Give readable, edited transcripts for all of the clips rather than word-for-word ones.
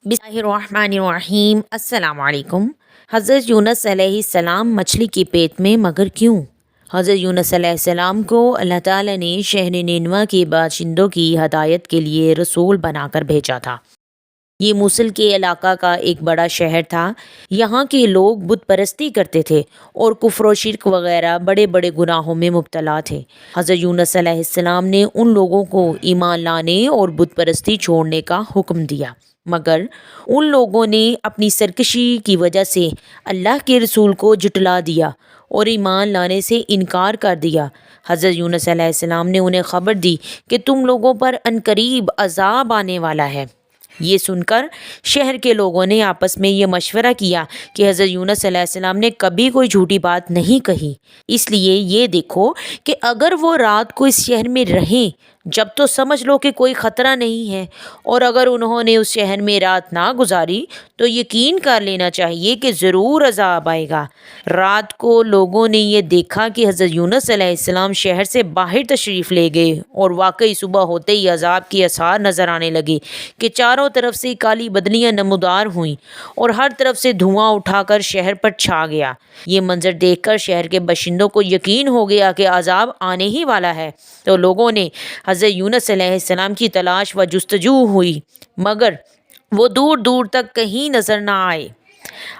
बिस्मिल्लाहिर्रहमानिर्रहीम। अस्सलाम वालेकुम। हज़रत यूनुस अलैहिस्सलाम मछली के पेट में, मगर क्यों? हज़रत यूनुस अलैहिस्सलाम को अल्लाह ताला ने शहर निनवा के बाशिंदों की हदायत के लिए रसूल बनाकर भेजा था। ये मूसल के इलाका का एक बड़ा शहर था। यहाँ के लोग बुत परस्ती करते थे और कुफ्र व शिरक वगैरह बड़े बड़े गुनाहों में मुब्तला थे। हज़रत यूनुस अलैहिस्सलाम ने उन लोगों को ईमान लाने और बुत परस्ती छोड़ने का हुक्म दिया, मगर उन लोगों ने अपनी सरकशी की वजह से अल्लाह के रसूल को जुटला दिया और ईमान लाने से इनकार कर दिया। हज़रत यूनुस अलैहिस्सलाम ने उन्हें ख़बर दी कि तुम लोगों पर अनकरीब अज़ाब आने वाला है। ये सुनकर शहर के लोगों ने आपस में ये मशवरा किया कि हज़रत यूनुस अलैहिस्सलाम ने कभी कोई झूठी बात नहीं कही, इसलिए ये देखो कि अगर वो रात को इस शहर में रहें जब तो समझ लो कि कोई ख़तरा नहीं है, और अगर उन्होंने उस शहर में रात ना गुजारी तो यकीन कर लेना चाहिए कि ज़रूर अज़ाब आएगा। रात को लोगों ने ये देखा कि हज़रत यूनुस अलैहिस्सलाम शहर से बाहर तशरीफ़ ले गए और वाकई सुबह होते ही अज़ाब के आसार नज़र आने लगे कि चारों तरफ से काली बदलियां नमूदार हुईं और हर तरफ से धुआं उठाकर शहर पर छा गया। ये मंजर देखकर शहर के बाशिंदों को यकीन हो गया कि अज़ाब आने ही वाला है, तो लोगों ने हज़रत यूनुस अलैहिस्सलाम की तलाश व जुस्तजू हुई, मगर वो दूर दूर तक कहीं नज़र ना आए।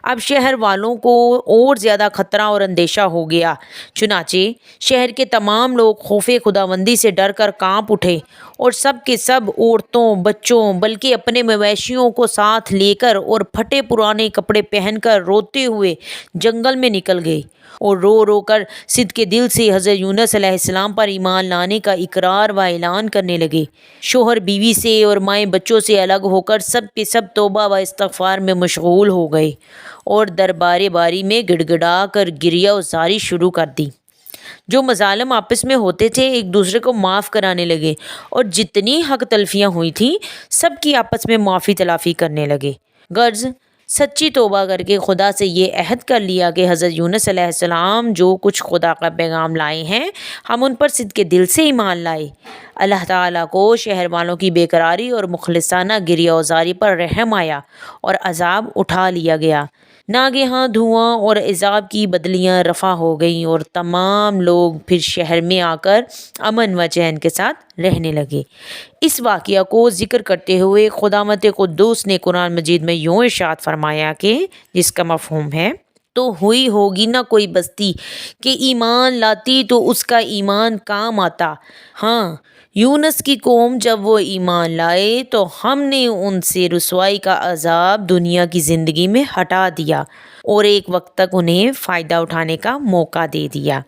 अब शहर वालों को और ज़्यादा ख़तरा और अंदेशा हो गया। चुनाचे शहर के तमाम लोग खौफे खुदाबंदी से डर कर काँप उठे और सब के सब औरतों, बच्चों, बल्कि अपने मवेशियों को साथ लेकर और फटे पुराने कपड़े पहनकर रोते हुए जंगल में निकल गए और रो रो कर सिद्ध के दिल से हज़रत यूनुस अलैहिस्सलाम पर ईमान लाने का इकरार व ऐलान करने लगे। शोहर बीवी से और माएँ बच्चों से अलग होकर सब के सब तौबा व इस्तग़फ़ार में मशगूल हो गए और दरबारे बारी में गिड़गिड़ा कर गिरिया उसारी शुरू कर दी। जो मज़ालिम आपस में होते थे एक दूसरे को माफ़ कराने लगे और जितनी हक तलफियाँ हुई थीं सब की आपस में माफ़ी तलाफ़ी करने लगे। गर्ज सच्ची तौबा करके खुदा से ये अहद कर लिया कि हज़रत यूनुस अलैहिस्सलाम जो कुछ खुदा का पैगाम लाए हैं हम उन पर सिद्ध के दिल से ईमान लाए। अल्लाह ताला को शहर वालों की बेकरारी और मुखलिसाना गिरिया उज़ारी पर रहम आया और अज़ाब उठा लिया गया। नागेहां धुआं और अज़ाब की बदलियां रफ़ा हो गईं और तमाम लोग फिर शहर में आकर अमन व चैन के साथ रहने लगे। इस वाक़या को ज़िक्र करते हुए खुदावंद कुद्दूस ने कुरान मजीद में यूँ इरशाद फरमाया कि जिसका मफ़हूम है, तो हुई होगी ना कोई बस्ती कि ईमान लाती तो उसका ईमान काम आता। हाँ, यूनुस की कौम जब वो ईमान लाए तो हमने उनसे रुसवाई का अज़ाब दुनिया की ज़िंदगी में हटा दिया और एक वक्त तक उन्हें फ़ायदा उठाने का मौका दे दिया।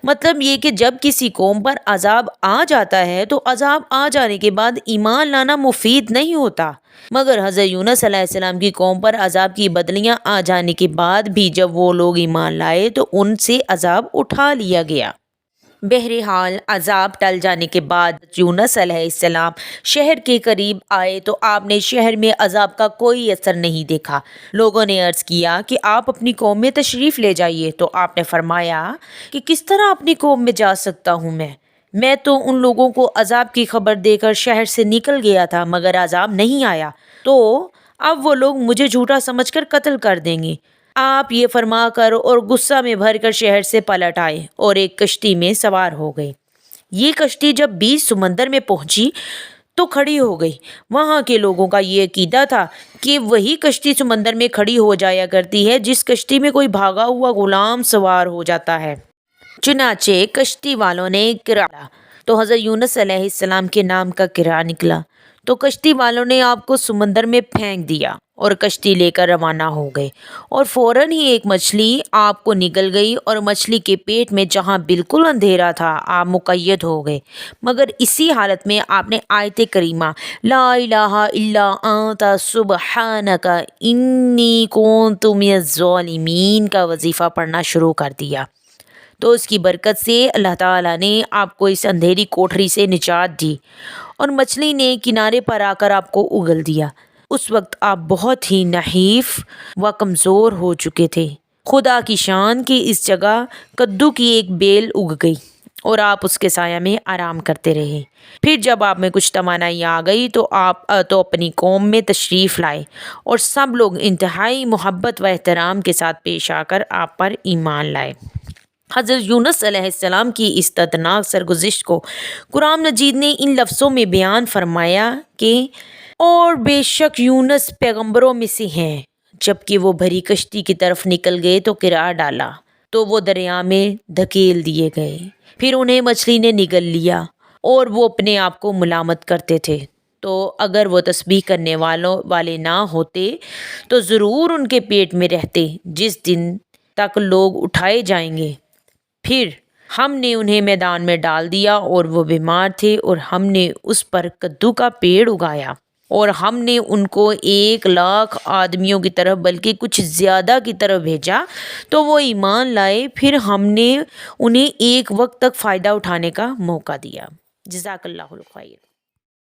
मतलब ये कि जब किसी कौम पर अज़ाब आ जाता है तो अज़ाब आ जाने के बाद ईमान लाना मुफीद नहीं होता, मगर हज़रत यूनुस अलैहिस्सलाम की कौम पर अज़ाब की बदलियां आ जाने के बाद भी जब वो लोग ईमान लाए तो उनसे अज़ाब उठा लिया गया। बहरहाल अज़ाब टल जाने के बाद यूनुस अलैहिस्सलाम शहर के करीब आए तो आपने शहर में अज़ाब का कोई असर नहीं देखा। लोगों ने अर्ज़ किया कि आप अपनी कौम में तशरीफ़ ले जाइए, तो आपने फरमाया कि किस तरह अपनी कौम में जा सकता हूँ मैं तो उन लोगों को अज़ाब की खबर देकर शहर से निकल गया था, मगर अज़ाब नहीं आया, तो अब वो लोग मुझे झूठा समझकर कत्ल कर देंगे। आप ये फरमा कर और गुस्सा में भर कर शहर से पलट आए और एक कश्ती में सवार हो गए। ये कश्ती जब बीच समंदर में पहुंची तो खड़ी हो गई। वहाँ के लोगों का ये अकीदा था कि वही कश्ती समंदर में खड़ी हो जाया करती है जिस कश्ती में कोई भागा हुआ गुलाम सवार हो जाता है। चुनाचे कश्ती वालों ने किराया तो हज़रत यूनुस अलैहिस्सलाम के नाम का किरा निकला, तो कश्ती वालों ने आपको समंदर में फेंक दिया और कश्ती लेकर रवाना हो गए और फ़ौरन ही एक मछली आपको निगल गई और मछली के पेट में जहाँ बिल्कुल अंधेरा था आप मुक़य्यद हो गए। मगर इसी हालत में आपने आयत करीमा ला इलाहा इल्ला अंता सुब्हानका इन्नी कुन्तु मिनज़ ज़ालिमीन का वजीफ़ा पढ़ना शुरू कर दिया, तो उसकी बरकत से अल्लाह ताला ने आपको इस अंधेरी कोठरी से निजात दी और मछली ने किनारे पर आकर आपको उगल दिया। उस वक्त आप बहुत ही नहीफ व कमज़ोर हो चुके थे। खुदा की शान की इस जगह कद्दू की एक बेल उग गई اور آپ اس کے سایہ میں آرام کرتے رہے۔ پھر جب آپ میں کچھ توانائی آ گئی تو آپ اپنی قوم میں تشریف لائے اور سب لوگ انتہائی محبت و احترام کے ساتھ پیش آ کر آپ پر ایمان لائے۔ حضرت یونس علیہ السلام کی اس دردناک سرگزشت کو قرآن مجید نے ان لفظوں میں بیان فرمایا کہ اور بے شک یونس پیغمبروں میں سے ہیں، جبکہ وہ بھری کشتی کی طرف نکل گئے تو کرا ڈالا تو وہ دریا میں دھکیل دیے گئے، پھر انہیں مچھلی نے نگل لیا اور وہ اپنے آپ کو ملامت کرتے تھے۔ تو اگر وہ تسبیح کرنے والے نہ ہوتے تو ضرور ان کے پیٹ میں رہتے جس دن تک لوگ اٹھائے جائیں گے۔ پھر ہم نے انہیں میدان میں ڈال دیا اور وہ بیمار تھے، اور ہم نے اس پر کدو کا پیڑ اگایا، اور ہم نے ان کو 1,00,000 آدمیوں کی طرف بلکہ کچھ زیادہ کی طرف بھیجا تو وہ ایمان لائے۔ پھر ہم نے انہیں ایک وقت تک فائدہ اٹھانے کا موقع دیا۔ جزاک اللہ خیر۔